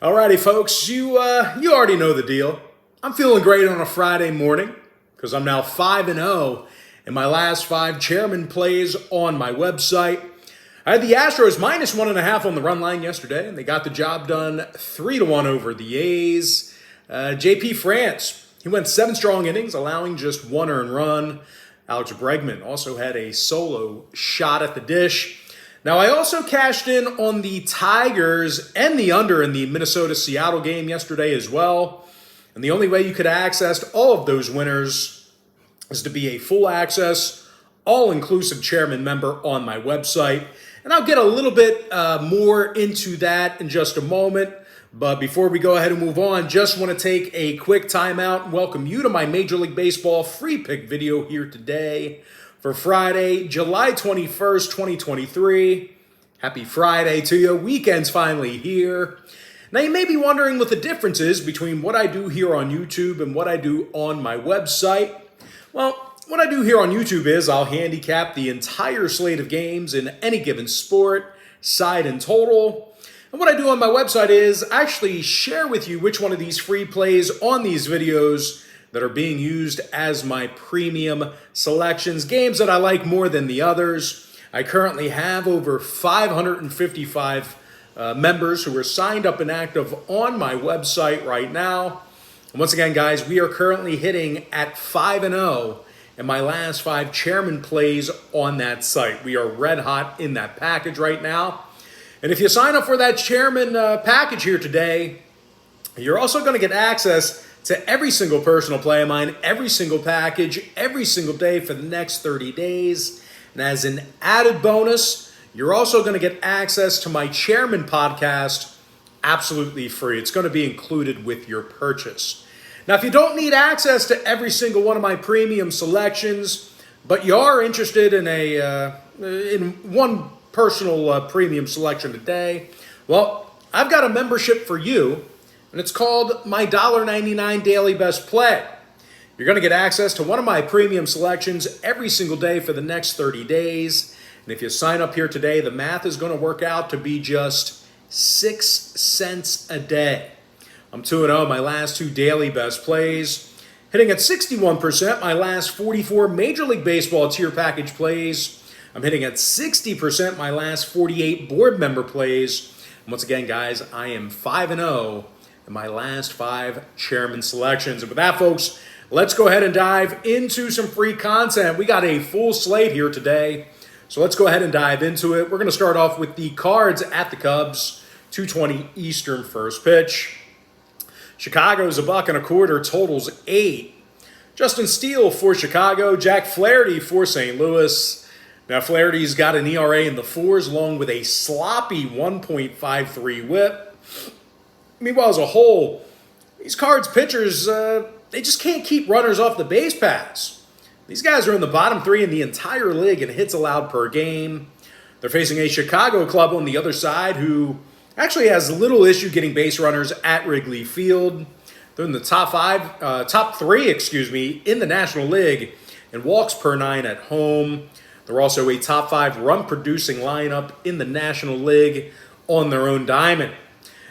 Alrighty, folks, you already know the deal. I'm feeling great on a Friday morning because I'm now 5-0 in my last 5 chairman plays on my website. I had the Astros minus 1.5 on the run line yesterday, and they got the job done 3-1 over the A's. JP France, he went 7 strong innings, allowing just 1 earned run. Alex Bregman also had a solo shot at the dish. Now, I also cashed in on the Tigers and the under in the Minnesota-Seattle game yesterday as well. And the only way you could access all of those winners is to be a full access, all-inclusive chairman member on my website. And I'll get a little bit more into that in just a moment. But before we go ahead and move on, just want to take a quick timeout and welcome you to my Major League Baseball free pick video here today for Friday, July 21st, 2023. Happy Friday to you. Weekend's finally here. Now, you may be wondering what the difference is between what I do here on YouTube and what I do on my website. Well, what I do here on YouTube is I'll handicap the entire slate of games in any given sport, side and total. And what I do on my website is actually share with you which one of these free plays on these videos that are being used as my premium selections, games that I like more than the others. I currently have over 555 members who are signed up and active on my website right now. And once again, guys, we are currently hitting at 5-0 in my last 5 chairman plays on that site. We are red hot in that package right now. And if you sign up for that chairman package here today, you're also going to get access to every single personal play of mine, every single package, every single day for the next 30 days. And as an added bonus, you're also going to get access to my chairman podcast absolutely free. It's going to be included with your purchase. Now, if you don't need access to every single one of my premium selections, but you are interested in in one personal premium selection today, well, I've got a membership for you. And it's called my $1.99 Daily Best Play. You're going to get access to one of my premium selections every single day for the next 30 days. And if you sign up here today, the math is going to work out to be just 6 cents a day. I'm 2-0 my last 2 Daily Best Plays. Hitting at 61% my last 44 Major League Baseball tier package plays. I'm hitting at 60% my last 48 board member plays. And once again, guys, I am 5-0 in my last 5 chairman selections. And with that, folks, let's go ahead and dive into some free content. We got a full slate here today, so let's go ahead and dive into it. We're going to start off with the Cards at the Cubs, 2:20 Eastern first pitch. Chicago's $1.25, totals 8. Justin Steele for Chicago, Jack Flaherty for St. Louis. Now, Flaherty's got an ERA in the 4s along with a sloppy 1.53 whip. Meanwhile, as a whole, these Cards pitchers, they just can't keep runners off the base paths. These guys are in the bottom 3 in the entire league in hits allowed per game. They're facing a Chicago club on the other side who actually has little issue getting base runners at Wrigley Field. They're in the top 3, in the National League in walks per 9 at home. They're also a top 5 run-producing lineup in the National League on their own diamond.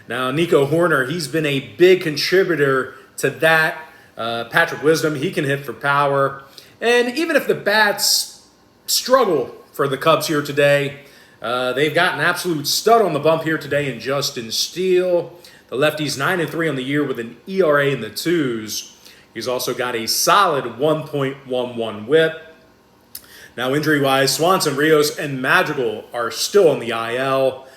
Now, Nico Horner, he's been a big contributor to that. Patrick Wisdom, he can hit for power. And even if the bats struggle for the Cubs here today, they've got an absolute stud on the bump here today in Justin Steele. The lefty's 9-3 on the year with an ERA in the 2s. He's also got a solid 1.11 whip. Now, injury-wise, Swanson, Rios, and Madrigal are still on the IL.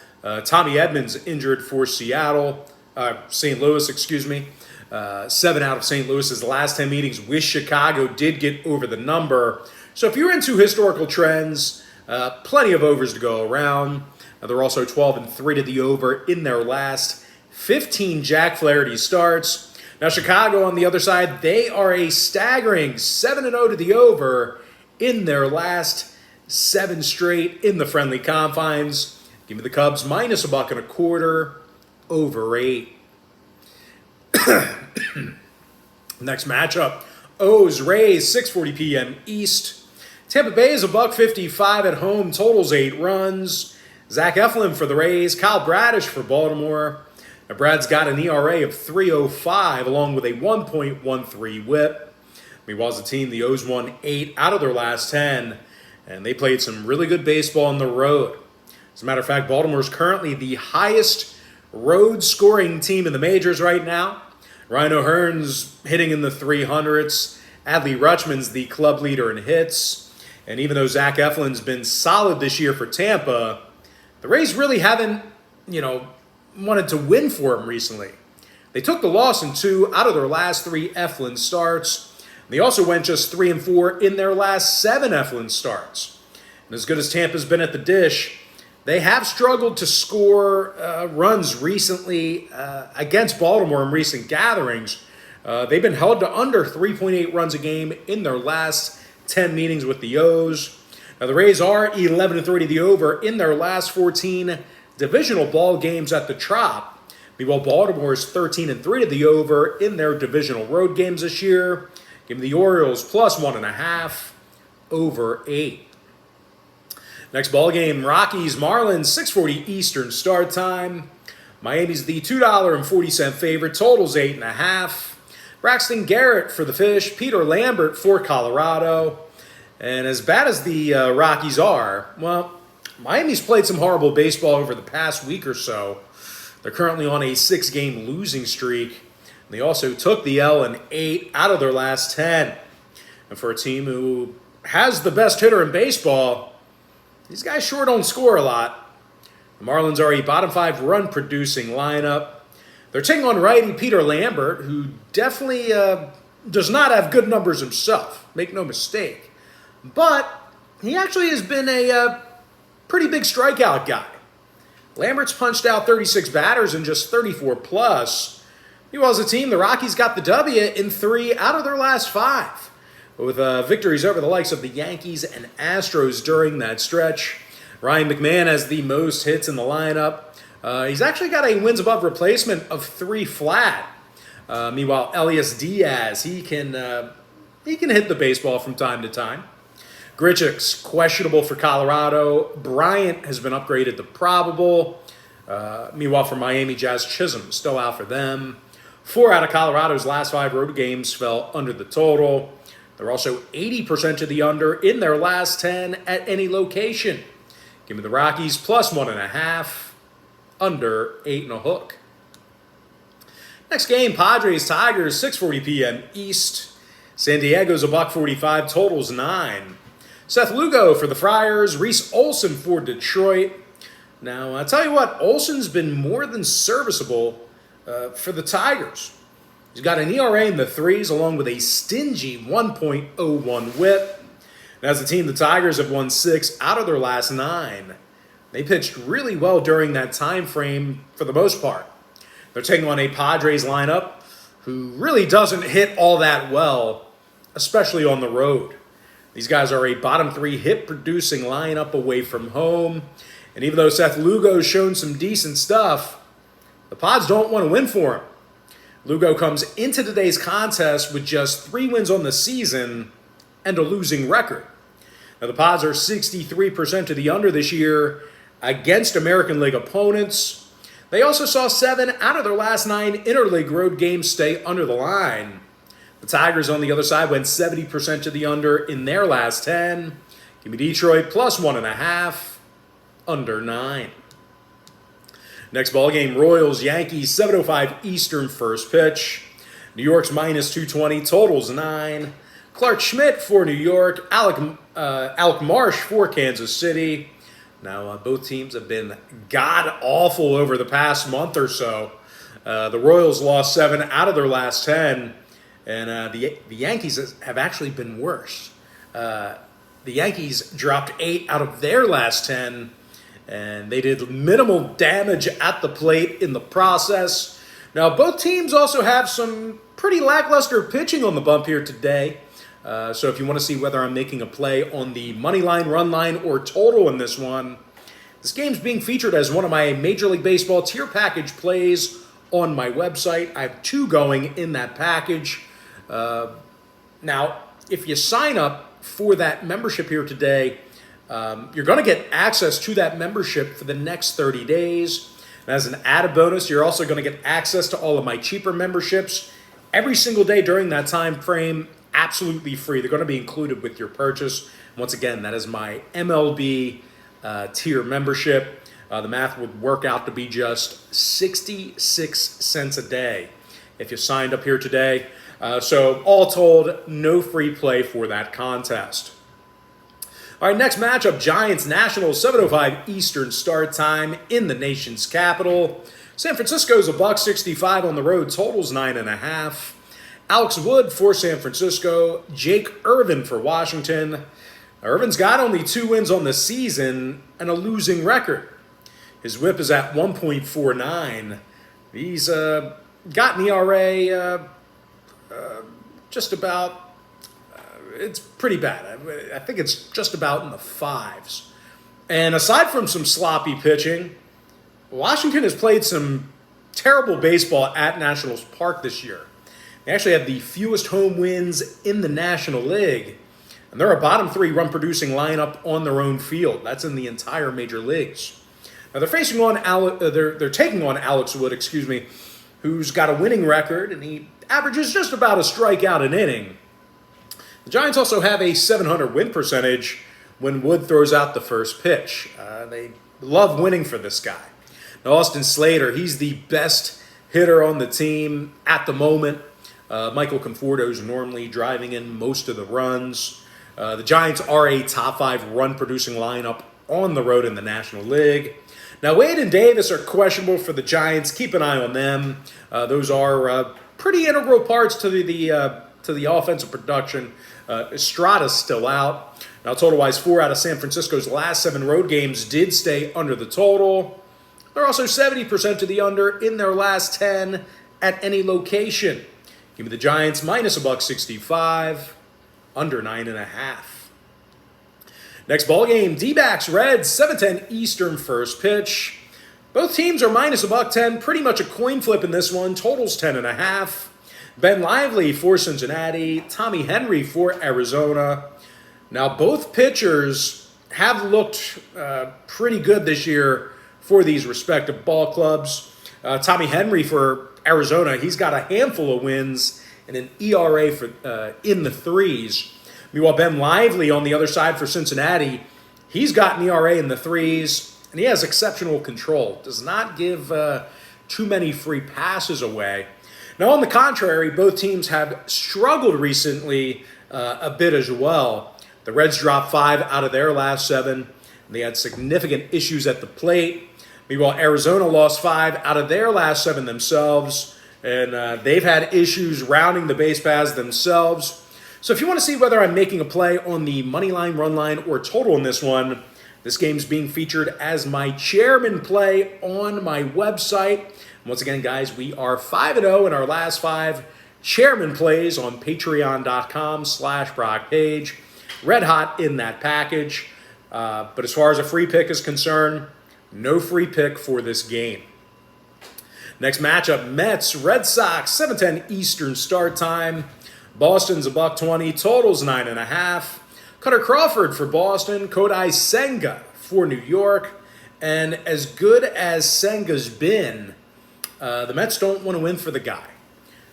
Tommy Edmonds injured for St. Louis, 7 out of St. Louis's last 10 meetings with Chicago did get over the number. So if you're into historical trends, plenty of overs to go around. They're also 12-3 to the over in their last 15 Jack Flaherty starts. Now, Chicago on the other side, they are a staggering 7-0 to the over in their last 7 straight in the friendly confines. Give me the Cubs minus $1.25, over 8. Next matchup, O's Rays, 6:40 p.m. East. Tampa Bay is $1.55 at home, totals 8 runs. Zach Eflin for the Rays, Kyle Bradish for Baltimore. Brad's got an ERA of 3.05 along with a 1.13 whip. Meanwhile, as a team, the O's won 8 out of their last 10, and they played some really good baseball on the road. As a matter of fact, Baltimore is currently the highest road scoring team in the majors right now. Ryan O'Hearn's hitting in the 300s. Adley Rutschman's the club leader in hits. And even though Zach Eflin's been solid this year for Tampa, the Rays really haven't, wanted to win for him recently. They took the loss in 2 out of their last 3 Eflin starts. They also went just 3-4 in their last 7 Eflin starts. And as good as Tampa's been at the dish, they have struggled to score runs recently against Baltimore in recent gatherings. They've been held to under 3.8 runs a game in their last 10 meetings with the O's. Now, the Rays are 11-3 to the over in their last 14 divisional ball games at the Trop. Meanwhile, Baltimore is 13-3 to the over in their divisional road games this year. Give me the Orioles plus 1.5 over 8. Next ball game, Rockies Marlins, 6:40 Eastern start time. Miami's the $2.40 favorite. Totals 8.5. Braxton Garrett for the Fish. Peter Lambert for Colorado. And as bad as the Rockies are, well, Miami's played some horrible baseball over the past week or so. They're currently on a 6-game losing streak. They also took the L in 8 out of their last 10. And for a team who has the best hitter in baseball, these guys sure don't score a lot. The Marlins are a bottom 5 run producing lineup. They're taking on righty Peter Lambert, who definitely does not have good numbers himself. Make no mistake. But he actually has been a pretty big strikeout guy. Lambert's punched out 36 batters in just 34 plus. Meanwhile, as a team, the Rockies got the W in 3 out of their last 5. With victories over the likes of the Yankees and Astros during that stretch. Ryan McMahon has the most hits in the lineup. He's actually got a wins above replacement of 3 flat. Meanwhile, Elias Diaz, he can hit the baseball from time to time. Grichuk's questionable for Colorado. Bryant has been upgraded to probable. Meanwhile, for Miami, Jazz Chisholm still out for them. 4 out of Colorado's last 5 road games fell under the total. They're also 80% to the under in their last 10 at any location. Give me the Rockies plus 1.5, under 8.5. Next game, Padres Tigers, 6:40 p.m. East. San Diego's $1.45, totals 9. Seth Lugo for the Friars, Reese Olson for Detroit. Now, I'll tell you what, Olson's been more than serviceable for the Tigers. He's got an ERA in the 3s along with a stingy 1.01 whip. And as a team, the Tigers have won 6 out of their last 9. They pitched really well during that time frame for the most part. They're taking on a Padres lineup who really doesn't hit all that well, especially on the road. These guys are a bottom 3 hit-producing lineup away from home. And even though Seth Lugo's shown some decent stuff, the Pods don't want to win for him. Lugo comes into today's contest with just 3 wins on the season and a losing record. Now, the Pods are 63% to the under this year against American League opponents. They also saw 7 out of their last 9 interleague road games stay under the line. The Tigers, on the other side, went 70% to the under in their last 10. Give me Detroit plus 1.5, under 9. Next ball game, Royals-Yankees, 7:05 Eastern first pitch. New York's minus 220, totals 9. Clark Schmidt for New York, Alec Marsh for Kansas City. Now, both teams have been god-awful over the past month or so. The Royals lost 7 out of their last 10, and the Yankees have actually been worse. The Yankees dropped 8 out of their last 10, and they did minimal damage at the plate in the process. Now, both teams also have some pretty lackluster pitching on the bump here today. So if you want to see whether I'm making a play on the money line, run line, or total in this one, this game's being featured as one of my Major League Baseball tier package plays on my website. I have 2 going in that package. Now, if you sign up for that membership here today, you're going to get access to that membership for the next 30 days. And as an added bonus, you're also going to get access to all of my cheaper memberships every single day during that time frame, absolutely free. They're going to be included with your purchase. Once again, that is my MLB tier membership. The math would work out to be just 66 cents a day if you signed up here today. So all told, no free play for that contest. All right, next matchup, Giants-Nationals, 7:05 Eastern start time in the nation's capital. San Francisco's $1.65 on the road, totals 9.5. Alex Wood for San Francisco, Jake Irvin for Washington. Irvin's got only 2 wins on the season and a losing record. His whip is at 1.49. He's got an ERA just about, it's pretty bad. I think it's just about in the 5s. And aside from some sloppy pitching, Washington has played some terrible baseball at Nationals Park this year. They actually have the fewest home wins in the National League. And they're a bottom 3 run-producing lineup on their own field. That's in the entire major leagues. Now they're taking on Alex Wood, who's got a winning record, and he averages just about a strikeout an inning. The Giants also have a .700 win percentage when Wood throws out the first pitch. They love winning for this guy. Now Austin Slater, he's the best hitter on the team at the moment. Michael Conforto's normally driving in most of the runs. The Giants are a top 5 run-producing lineup on the road in the National League. Now, Wade and Davis are questionable for the Giants. Keep an eye on them. Those are pretty integral parts to the offensive production. Estrada's still out. Now, total-wise, 4 out of San Francisco's last 7 road games did stay under the total. They're also 70% to the under in their last 10 at any location. Give me the Giants minus $1.65, under 9.5. Next ball game, D-backs Reds, 7:10 Eastern first pitch. Both teams are minus $1.10, pretty much a coin flip in this one. Totals 10.5. Ben Lively for Cincinnati, Tommy Henry for Arizona. Now both pitchers have looked pretty good this year for these respective ball clubs. Tommy Henry for Arizona, he's got a handful of wins and an ERA for in the 3s. Meanwhile, Ben Lively on the other side for Cincinnati, he's got an ERA in the 3s, and he has exceptional control. Does not give too many free passes away. Now, on the contrary, both teams have struggled recently a bit as well. The Reds dropped 5 out of their last 7, and they had significant issues at the plate. Meanwhile, Arizona lost 5 out of their last 7 themselves, and they've had issues rounding the base paths themselves. So if you want to see whether I'm making a play on the money line, run line, or total in this one, this game's being featured as my chairman play on my website. And once again, guys, we are 5-0 in our last 5 chairman plays on patreon.com/BrockPage. Red hot in that package. But as far as a free pick is concerned, no free pick for this game. Next matchup, Mets, Red Sox, 7:10 Eastern start time. Boston's $1.20, totals 9.5. Cutter Crawford for Boston, Kodai Senga for New York. And as good as Senga's been, the Mets don't want to win for the guy.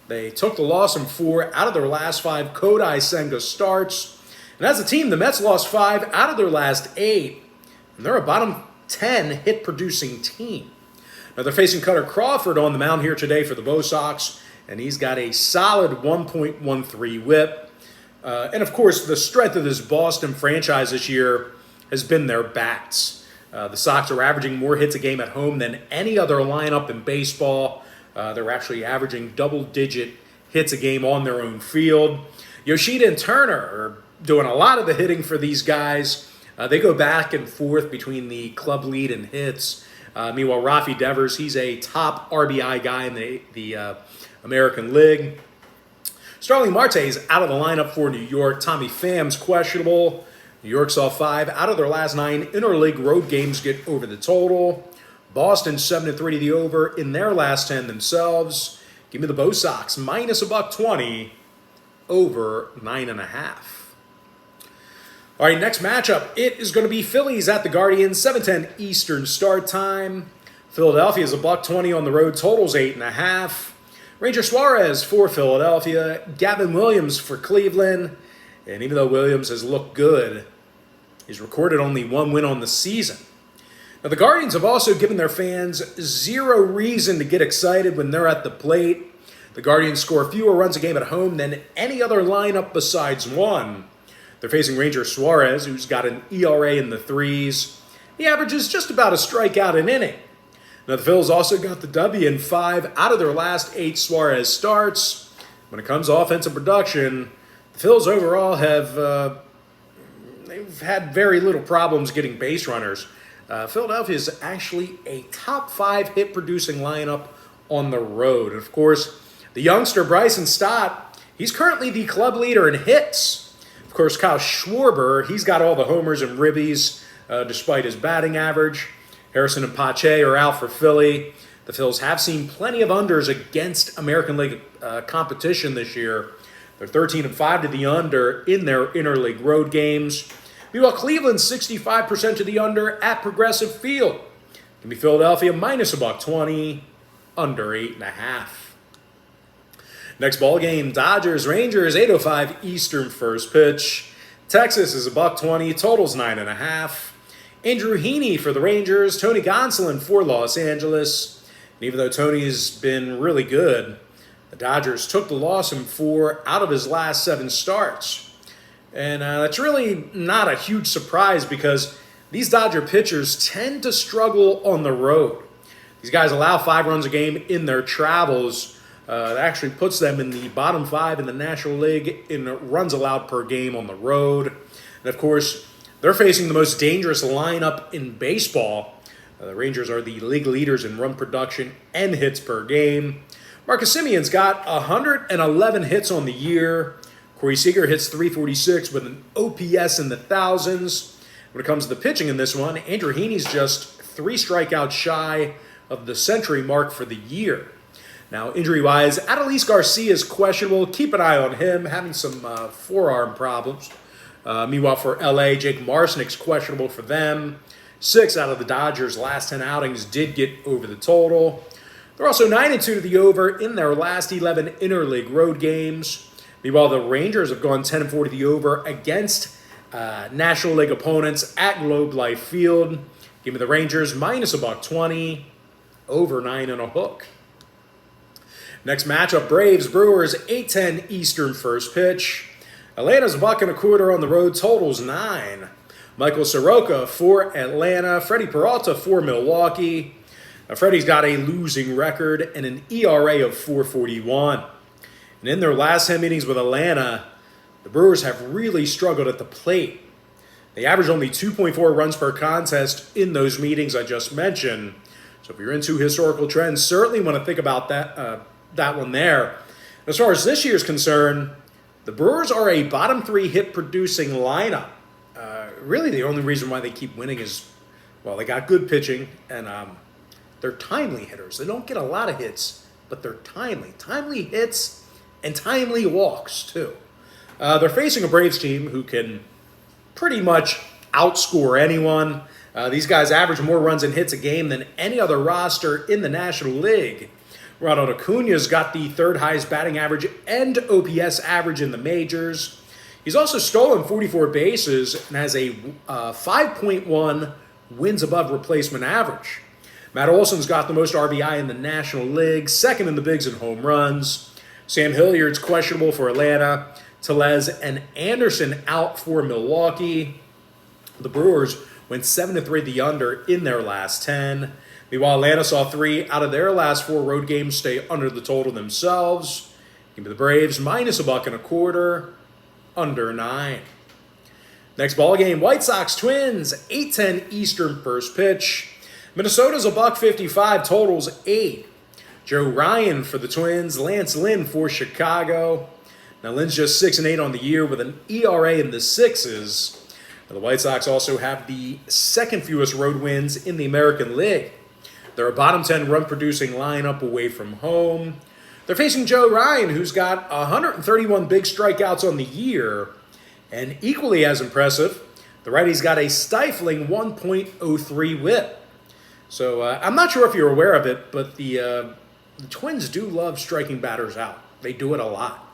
They took the loss in 4 out of their last 5 Kodai Senga starts. And as a team, the Mets lost 5 out of their last 8. And they're a bottom 10 hit-producing team. Now they're facing Cutter Crawford on the mound here today for the Bo Sox. And he's got a solid 1.13 whip. And of course, the strength of this Boston franchise this year has been their bats. The Sox are averaging more hits a game at home than any other lineup in baseball. They're actually averaging double-digit hits a game on their own field. Yoshida and Turner are doing a lot of the hitting for these guys. They go back and forth between the club lead and hits. Meanwhile, Rafi Devers, he's a top RBI guy in the American League. Starling Marte is out of the lineup for New York. Tommy Pham's questionable. New York saw 5 out of their last 9 interleague road games get over the total. Boston 7-3 to the over in their last 10 themselves. Give me the Bo Sox minus $1.20, over 9.5. All right, next matchup. It is going to be Phillies at the Guardians, 7:10 Eastern start time. Philadelphia is $1.20 on the road. Totals 8.5. Ranger Suarez for Philadelphia. Gavin Williams for Cleveland. And even though Williams has looked good, he's recorded only one win on the season. Now, the Guardians have also given their fans zero reason to get excited when they're at the plate. The Guardians score fewer runs a game at home than any other lineup besides one. They're facing Ranger Suarez, who's got an ERA in the 3s. He averages just about a strikeout an inning. Now, the Phils also got the W in 5 out of their last 8 Suarez starts. When it comes to offensive production, the Phils overall they've had very little problems getting base runners. Philadelphia is actually a top 5 hit-producing lineup on the road. And of course, the youngster Bryson Stott, he's currently the club leader in hits. Of course, Kyle Schwarber, he's got all the homers and ribbies despite his batting average. Harrison and Pache are out for Philly. The Phils have seen plenty of unders against American League competition this year. They're 13-5 to the under in their interleague road games. Meanwhile, Cleveland's 65% to the under at Progressive Field. Give me Philadelphia minus $1.20, under 8.5. Next ball game, Dodgers Rangers, 8:05 Eastern first pitch. Texas is $1.20, totals 9.5. Andrew Heaney for the Rangers, Tony Gonsolin for Los Angeles. And even though Tony's been really good, the Dodgers took the loss in 4 out of his last 7 starts. And that's really not a huge surprise because these Dodger pitchers tend to struggle on the road. These guys allow 5 runs a game in their travels. That actually puts them in the bottom 5 in the National League in runs allowed per game on the road. And of course, they're facing the most dangerous lineup in baseball. The Rangers are the league leaders in run production and hits per game. Marcus Semion's got 111 hits on the year. Corey Seager hits .346 with an OPS in the thousands. When it comes to the pitching in this one, Andrew Heaney's just 3 strikeouts shy of the century mark for the year. Now, injury-wise, Adolis Garcia is questionable. Keep an eye on him, having some forearm problems. Meanwhile, for LA, Jake Marcinick's questionable for them. 6 out of the Dodgers' last 10 outings did get over the total. They're also 9-2 to the over in their last 11 interleague road games. Meanwhile, the Rangers have gone 10-4 to the over against National League opponents at Globe Life Field. Give me the Rangers minus $1.20, over 9.5. Next matchup, Braves Brewers, 8:10 Eastern first pitch. Atlanta's $1.25 on the road, totals 9. Michael Soroka for Atlanta, Freddie Peralta for Milwaukee. Now, Freddie's got a losing record and an ERA of 4.41. And in their last 10 meetings with Atlanta, the Brewers have really struggled at the plate. They average only 2.4 runs per contest in those meetings I just mentioned. So if you're into historical trends, certainly want to think about that one there. As far as this year's concerned, the Brewers are a bottom 3 hit-producing lineup. Really, the only reason why they keep winning is, well, they got good pitching, and they're timely hitters. They don't get a lot of hits, but they're timely. Timely hits and timely walks, too. They're facing a Braves team who can pretty much outscore anyone. These guys average more runs and hits a game than any other roster in the National League. Ronald Acuna's got the 3rd highest batting average and OPS average in the majors. He's also stolen 44 bases and has a 5.1 wins above replacement average. Matt Olson's got the most RBI in the National League, 2nd in the bigs in home runs. Sam Hilliard's questionable for Atlanta. Tellez and Anderson out for Milwaukee. The Brewers went 7-3 the under in their last 10. Meanwhile, Atlanta saw 3 out of their last 4 road games stay under the total themselves. Give me the Braves minus $1.25, under 9. Next ball game, White Sox Twins, 8:10 Eastern first pitch. Minnesota's $1.55, totals 8. Joe Ryan for the Twins, Lance Lynn for Chicago. Now Lynn's just 6-8 on the year with an ERA in the 6s. Now, the White Sox also have the 2nd fewest road wins in the American League. They're a bottom 10 run-producing lineup away from home. They're facing Joe Ryan, who's got 131 big strikeouts on the year. And equally as impressive, the righty's got a stifling 1.03 whip. So I'm not sure if you're aware of it, but the Twins do love striking batters out. They do it a lot.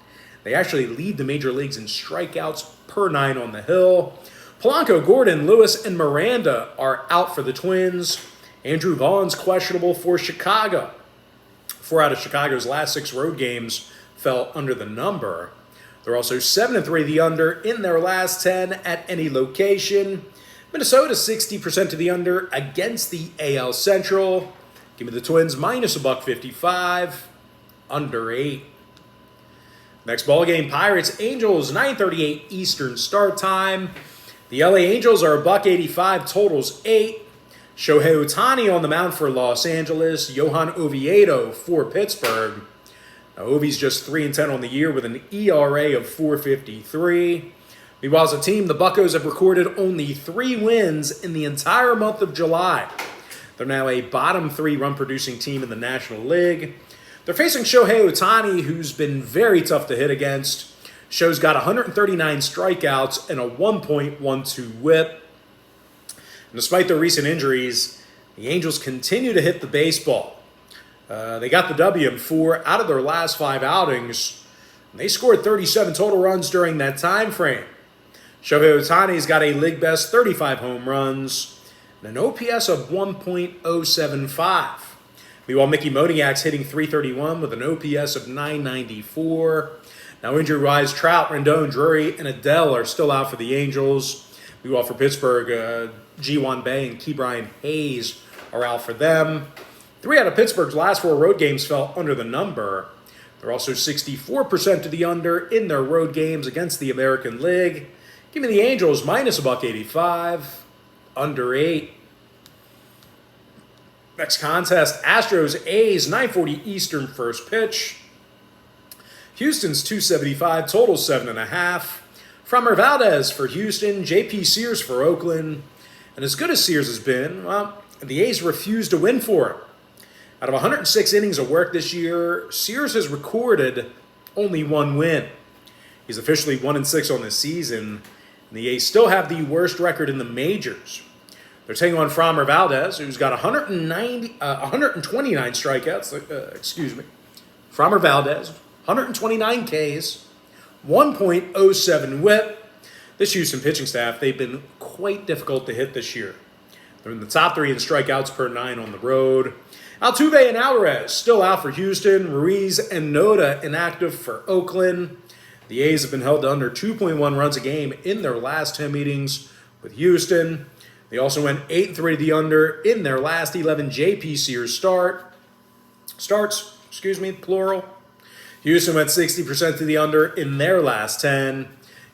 They actually lead the major leagues in strikeouts per 9 on the hill. Polanco, Gordon, Lewis, and Miranda are out for the Twins. Andrew Vaughn's questionable for Chicago. 4 out of Chicago's last 6 road games fell under the number. They're also 7-3 the under in their last 10 at any location. Minnesota 60% to the under against the AL Central. Give me the Twins minus $1.55, under 8. Next ball game, Pirates Angels, 9:38 Eastern start time. The LA Angels are $1.85, totals 8. Shohei Ohtani on the mound for Los Angeles. Johan Oviedo for Pittsburgh. Now, Ovi's just 3-10 on the year with an ERA of 4.53. Meanwhile, as a team, the Buccos have recorded only 3 wins in the entire month of July. They're now a bottom 3 run-producing team in the National League. They're facing Shohei Ohtani, who's been very tough to hit against. Sho's got 139 strikeouts and a 1.12 whip. And despite their recent injuries, the Angels continue to hit the baseball. They got the W in 4 out of their last 5 outings. And they scored 37 total runs during that time frame. Shohei Ohtani's got a league-best 35 home runs and an OPS of 1.075. Meanwhile, Mickey Moniak's hitting .331 with an OPS of 994. Now, injury-wise, Trout, Rendon, Drury, and Adele are still out for the Angels. Meanwhile, for Pittsburgh, G1 Bay and Ke'Bryan Hayes are out for them. 3 out of Pittsburgh's last 4 road games fell under the number. They're also 64% to the under in their road games against the American League. Give me the Angels minus $1.85, under 8. Next contest, Astros A's, 9:40 Eastern first pitch. Houston's 275, total 7.5. Framber Valdez for Houston, J.P. Sears for Oakland. And as good as Sears has been, well, the A's refused to win for him. Out of 106 innings of work this year, Sears has recorded only 1 win. He's officially 1-6 on this season, and the A's still have the worst record in the majors. They're taking on Framber Valdez, who's got 129 strikeouts. Framber Valdez, 129 Ks, 1.07 whip. This Houston pitching staff, they've been quite difficult to hit this year. They're in the top 3 in strikeouts per 9 on the road. Altuve and Alvarez still out for Houston. Ruiz and Noda inactive for Oakland. The A's have been held to under 2.1 runs a game in their last 10 meetings with Houston. They also went 8-3 to the under in their last 11 J.P. Sears starts, plural. Houston went 60% to the under in their last 10.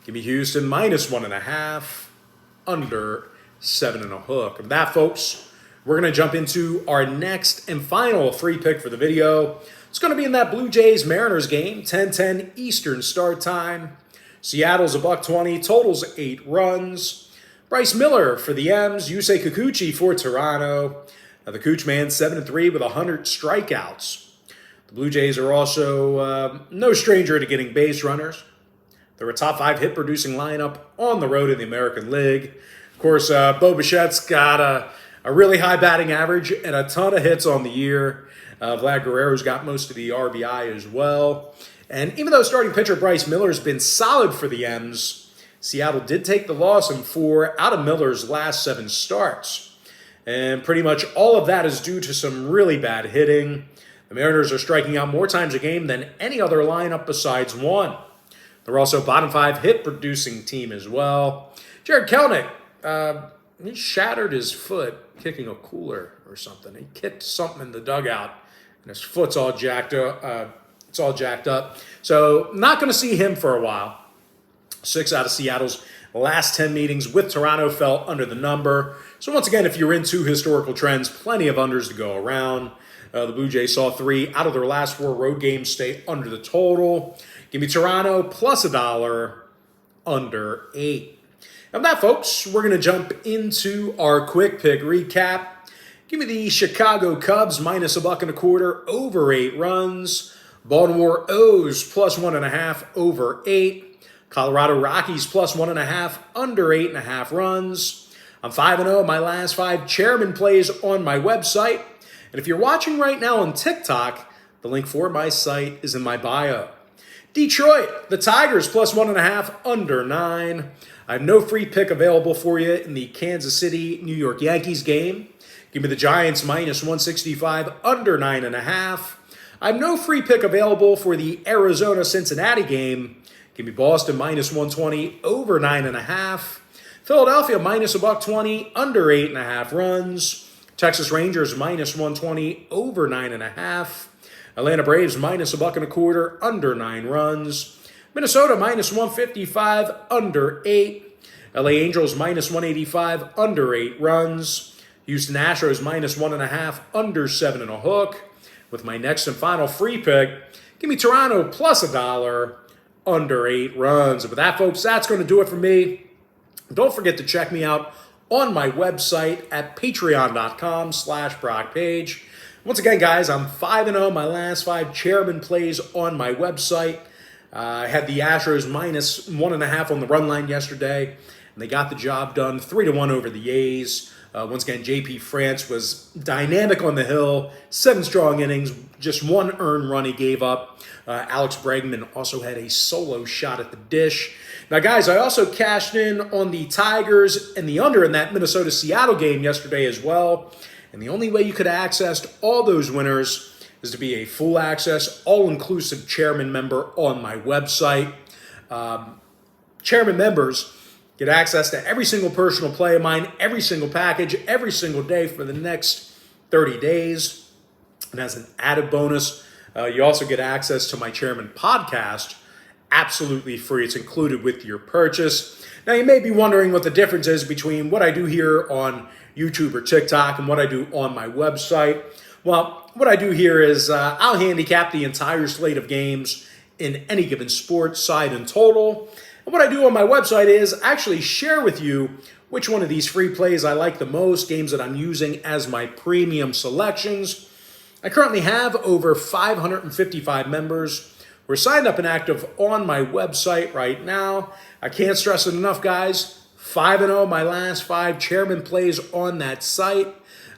Give me Houston minus 1.5, under 7.5. And that, folks, we're going to jump into our next and final free pick for the video. It's going to be in that Blue Jays-Mariners game, 10:10 Eastern start time. Seattle's $1.20, totals 8 runs. Bryce Miller for the M's, Yusei Kikuchi for Toronto. Now the Cooch man 7-3 with 100 strikeouts. The Blue Jays are also no stranger to getting base runners. They're a top 5 hit-producing lineup on the road in the American League. Of course, Bo Bichette's got a really high batting average and a ton of hits on the year. Vlad Guerrero's got most of the RBI as well. And even though starting pitcher Bryce Miller's been solid for the M's, Seattle did take the loss in 4 out of Miller's last 7 starts. And pretty much all of that is due to some really bad hitting. The Mariners are striking out more times a game than any other lineup besides one. They're also a bottom 5 hit-producing team as well. Jared Kelenic, he shattered his foot kicking a cooler or something. He kicked something in the dugout, and his foot's all jacked up. It's all jacked up. So not going to see him for a while. 6 out of Seattle's last 10 meetings with Toronto fell under the number. So once again, if you're into historical trends, plenty of unders to go around. The Blue Jays saw 3 out of their last 4 road games stay under the total. Give me Toronto plus $1, under 8. And that, folks, we're going to jump into our quick pick recap. Give me the Chicago Cubs minus $1.25 over 8 runs. Baltimore O's plus 1.5 over 8. Colorado Rockies plus 1.5 under 8.5 runs. I'm 5-0 in my last 5 chairman plays on my website. And if you're watching right now on TikTok, the link for my site is in my bio. Detroit, the Tigers plus 1.5 under 9. I have no free pick available for you in the Kansas City, New York Yankees game. Give me the Giants minus 165 under 9.5. I have no free pick available for the Arizona-Cincinnati game. Give me Boston minus 120 over 9.5. Philadelphia minus $1.20 under 8.5 runs. Texas Rangers minus 120 over 9.5. Atlanta Braves minus $1.25 under 9 runs. Minnesota minus 155 under 8. LA Angels minus 185 under 8 runs. Houston Astros minus 1.5 under 7.5. With my next and final free pick, give me Toronto plus $1 under 8 runs. And with that, folks, that's going to do it for me. Don't forget to check me out on my website at patreon.com/BrockPage. Once again, guys, I'm 5-0 my last 5 chairman plays on my website. I had the Astros minus 1.5 on the run line yesterday, and they got the job done 3-1 over the A's. Once again, J.P. France was dynamic on the hill, 7 strong innings, just 1 earned run he gave up. Alex Bregman also had a solo shot at the dish. Now, guys, I also cashed in on the Tigers and the under in that Minnesota-Seattle game yesterday as well. And the only way you could access all those winners is to be a full access, all-inclusive chairman member on my website. Chairman members get access to every single personal play of mine, every single package, every single day for the next 30 days. And as an added bonus, you also get access to my chairman podcast, absolutely free. It's included with your purchase. Now, you may be wondering what the difference is between what I do here on YouTube or TikTok and what I do on my website. Well, what I do here is I'll handicap the entire slate of games in any given sport, side and total. And what I do on my website is actually share with you which one of these free plays I like the most, games that I'm using as my premium selections. I currently have over 555 members. We're signed up and active on my website right now. I can't stress it enough, guys. 5-0 my last 5 chairman plays on that site.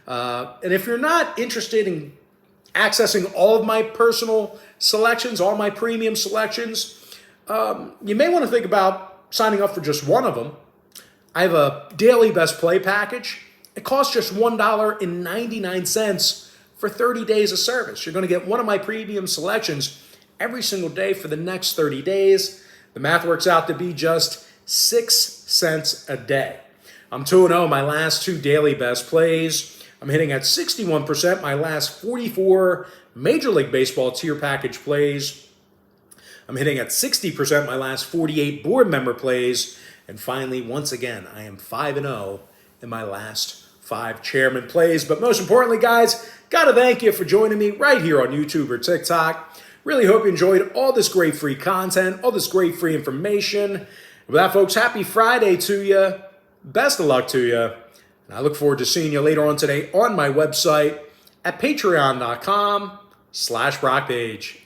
And if you're not interested in accessing all of my personal selections, all my premium selections, you may want to think about signing up for just one of them. I have a daily best play package. It costs just $1.99 for 30 days of service. You're going to get one of my premium selections every single day for the next 30 days. The math works out to be just 6 cents a day. I'm 2-0 my last 2 daily best plays. I'm hitting at 61% my last 44 Major League Baseball tier package plays. I'm hitting at 60% my last 48 board member plays. And finally, once again, I am 5-0 in my last 5 chairman plays. But most importantly, guys, got to thank you for joining me right here on YouTube or TikTok. Really hope you enjoyed all this great free content, all this great free information. With that, folks, happy Friday to you. Best of luck to you. And I look forward to seeing you later on today on my website at patreon.com/BrockPage.